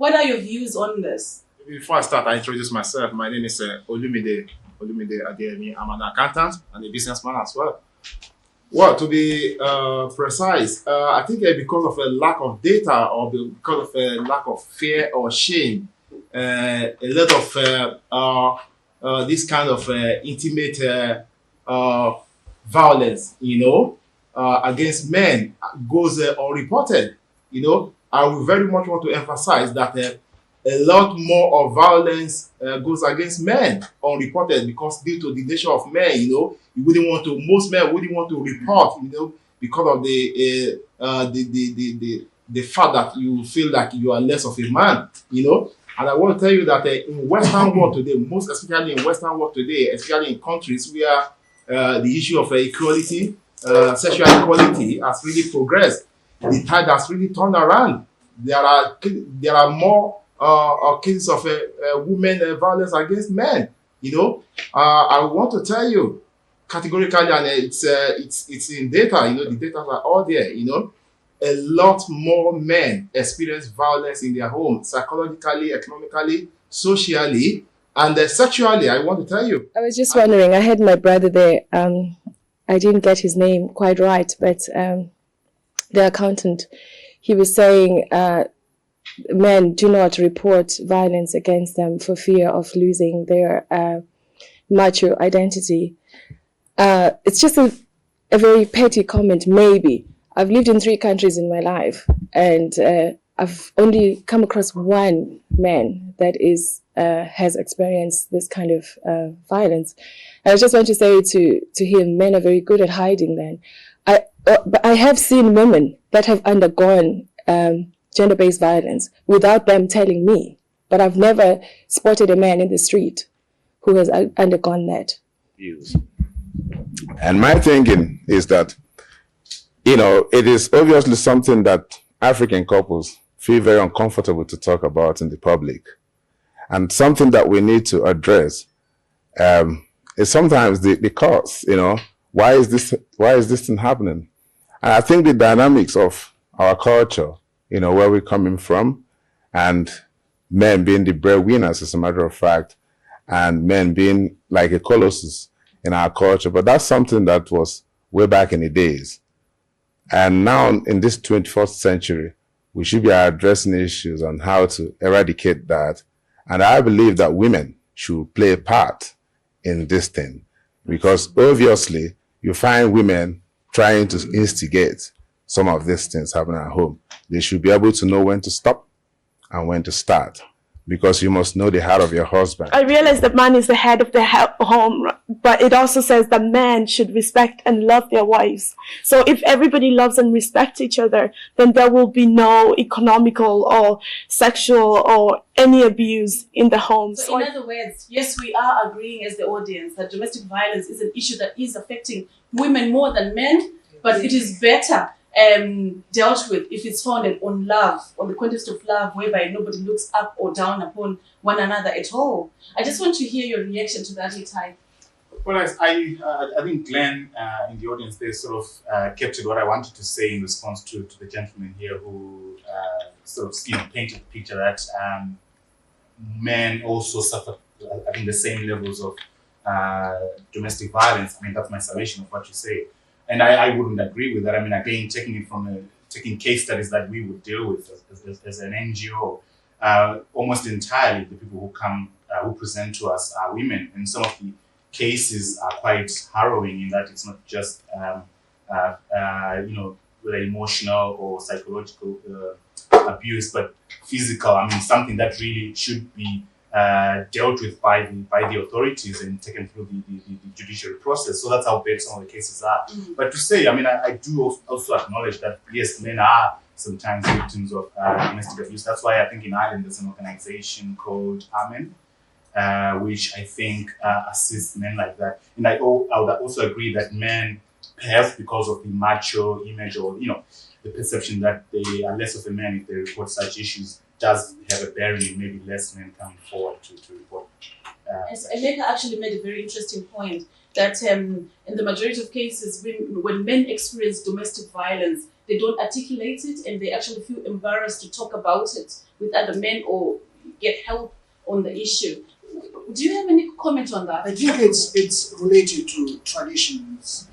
What are your views on this? Before I start, I introduce myself. My name is Olumide Adeyemi. I'm an accountant and a businessman as well. Well, to be precise, I think because of a lack of data or because of a lack of fear or shame, a lot of this kind of intimate violence, against men goes unreported. I would very much want to emphasize that a lot more of violence goes against men unreported because due to the nature of men, most men wouldn't want to report, because of the fact that you feel like you are less of a man, And I want to tell you that in Western world today, most especially in Western world today, especially in countries where the issue of equality, sexual equality has really progressed, the tide has really turned around. There are more cases of women violence against men. I want to tell you categorically, and it's in data. The data are all there. A lot more men experience violence in their home, psychologically, economically, socially, and sexually. I want to tell you. I was just wondering. I had my brother there. I didn't get his name quite right, but the accountant, he was saying men do not report violence against them for fear of losing their macho identity. It's just a very petty comment, maybe. I've lived in 3 countries in my life, and I've only come across one man that has experienced this kind of violence. I just want to say to him, men are very good at hiding then. But I have seen women that have undergone gender-based violence without them telling me. But I've never spotted a man in the street who has undergone that. And my thinking is that, it is obviously something that African couples feel very uncomfortable to talk about in the public. And something that we need to address is sometimes the cause, why is this thing happening? And I think the dynamics of our culture, where we're coming from, and men being the breadwinners, as a matter of fact, and men being like a colossus in our culture. But that's something that was way back in the days. And now in this 21st century, we should be addressing issues on how to eradicate that. And I believe that women should play a part in this thing, because obviously you find women trying to instigate some of these things happening at home. They should be able to know when to stop and when to start, because you must know the heart of your husband. I realize that man is the head of the home, but it also says that men should respect and love their wives. So if everybody loves and respects each other, then there will be no economical or sexual or any abuse in the home. So in other words, yes, we are agreeing as the audience that domestic violence is an issue that is affecting women more than men, but it is better dealt with if it's founded on love, on the context of love, whereby nobody looks up or down upon one another at all. I just want to hear your reaction to that, Itai. Well, I think Glenn in the audience there sort of captured what I wanted to say in response to the gentleman here who sort of painted the picture that men also suffer, I think, the same levels of domestic violence. I mean, that's my summation of what you say. And I wouldn't agree with that. I mean, again, taking case studies that we would deal with as an NGO, almost entirely the people who come, who present to us are women. And some of the cases are quite harrowing in that it's not just, whether emotional or psychological abuse, but physical. I mean, something that really should be dealt with by the authorities and taken through the judiciary process. So that's how bad some of the cases are. Mm-hmm. But to say, I mean, I do also acknowledge that, yes, men are sometimes victims of domestic abuse. That's why I think in Ireland there's an organization called Amen, which I think assists men like that. And I would also agree that men, perhaps because of the macho image or, the perception that they are less of a man if they report such issues, does have a bearing, maybe less men coming forward to report. Emeka actually made a very interesting point that in the majority of cases, when men experience domestic violence, they don't articulate it, and they actually feel embarrassed to talk about it with other men or get help on the issue. Do you have any comment on that? I think it's related to traditions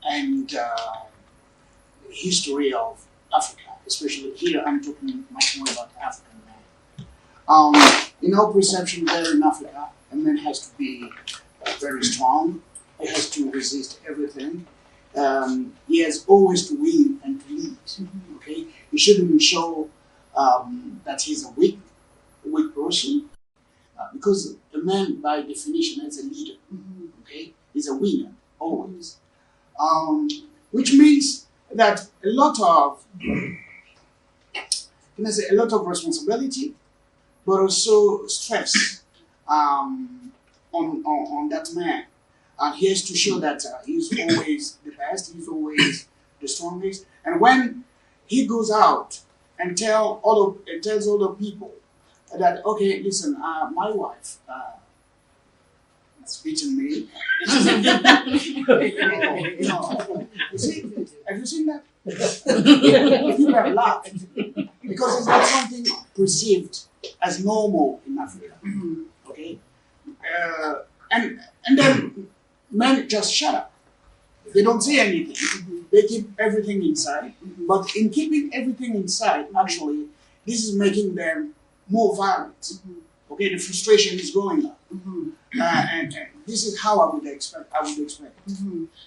and history of Africa, especially here. I'm talking much more about African men. In our perception there in Africa, a man has to be very strong. He has to resist everything. He has always to win and to lead. Okay, he shouldn't show that he's a weak person, because a man, by definition, is a leader. Okay, he's a winner always, which means that a lot of responsibility, but also stress on that man. He has to show that he's always the best, he's always the strongest. And when he goes out and tells other people that, okay, listen, my wife has beaten me. You see, have you seen that? People have laughed because it's not something perceived as normal in Africa. Okay, and then men just shut up. They don't say anything. They keep everything inside. But in keeping everything inside, actually, this is making them more violent. Okay, the frustration is going up. And this is how I would expect.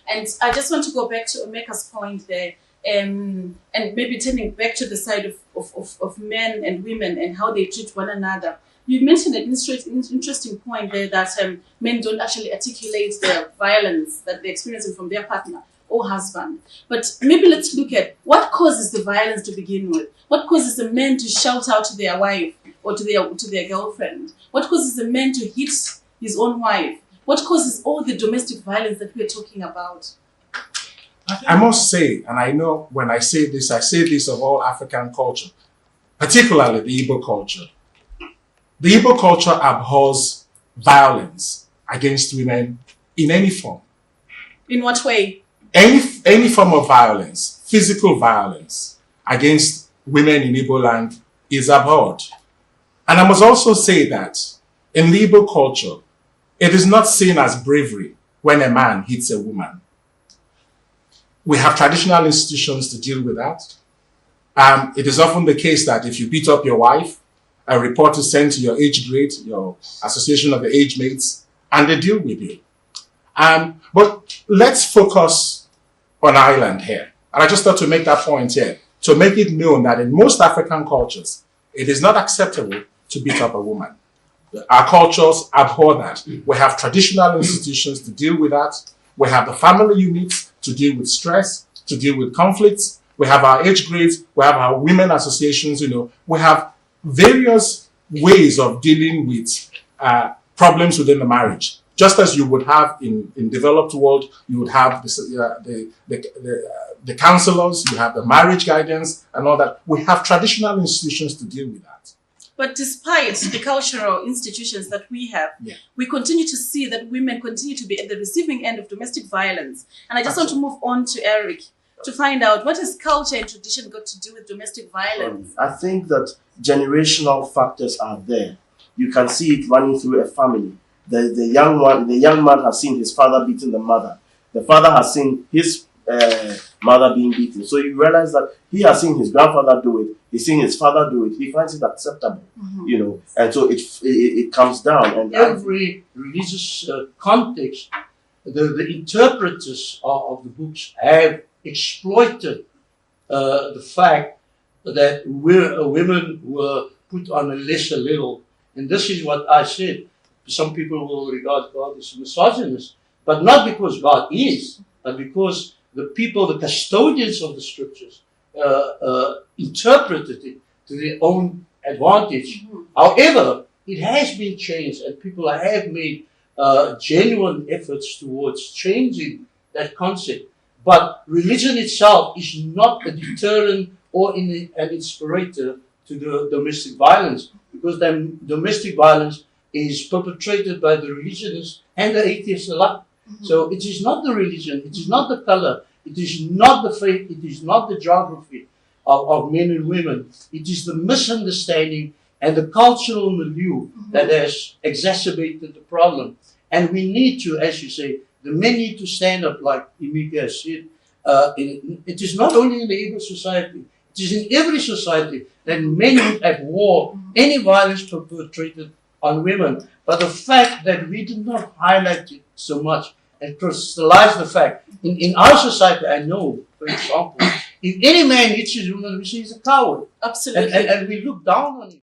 And I just want to go back to Emeka's point there, and maybe turning back to the side of men and women and how they treat one another. You mentioned an interesting point there that men don't actually articulate the violence that they're experiencing from their partner or husband. But maybe let's look at what causes the violence to begin with. What causes the men to shout out to their wife or to their girlfriend? What causes the man to hit his own wife? What causes all the domestic violence that we're talking about? I must say, and I know when I say this of all African culture, particularly the Igbo culture. The Igbo culture abhors violence against women in any form. In what way? Any form of violence, physical violence against women in Igbo land is abhorred. And I must also say that in the Igbo culture, it is not seen as bravery when a man hits a woman. We have traditional institutions to deal with that. It is often the case that if you beat up your wife, a report is sent to your age grade, your association of the age mates, and they deal with you. But let's focus on Ireland here. And I just thought to make that point here, to make it known that in most African cultures, it is not acceptable to beat up a woman. Our cultures abhor that. We have traditional institutions to deal with that. We have the family units to deal with stress, to deal with conflicts. We have our age grades. We have our women associations. We have various ways of dealing with problems within the marriage. Just as you would have in developed world, you would have the counselors, you have the marriage guidance and all that. We have traditional institutions to deal with that. But despite the cultural institutions that we have, we continue to see that women continue to be at the receiving end of domestic violence. And I just want to move on to Eric to find out, what has culture and tradition got to do with domestic violence? I think that generational factors are there. You can see it running through a family. The young man has seen his father beating the mother. The father has seen his mother being beaten. So you realize that he has seen his grandfather do it. He's seen his father do it. He finds it acceptable, and so it comes down. And every religious context, the interpreters of the books have exploited the fact that women were put on a lesser level. And this is what I said. Some people will regard God as misogynist, but not because God is, but because the people, the custodians of the scriptures, interpreted it to their own advantage. However, it has been changed, and people have made genuine efforts towards changing that concept. But religion itself is not a deterrent or an inspirator to the domestic violence, because then domestic violence is perpetrated by the religionists and the atheists alike. So it is not the religion, it is not the color, It is not the faith, it is not the geography of men and women. It is the misunderstanding and the cultural milieu that has exacerbated the problem. And we need to, as you say, the men need to stand up, like Emeka has said. It is not only in the Igbo society, it is in every society that men would abhor any violence perpetrated on women. But the fact that we did not highlight it so much and crystallize the fact, in our society, I know, for example, if any man hits his woman, we say he's a coward. Absolutely. And we look down on him.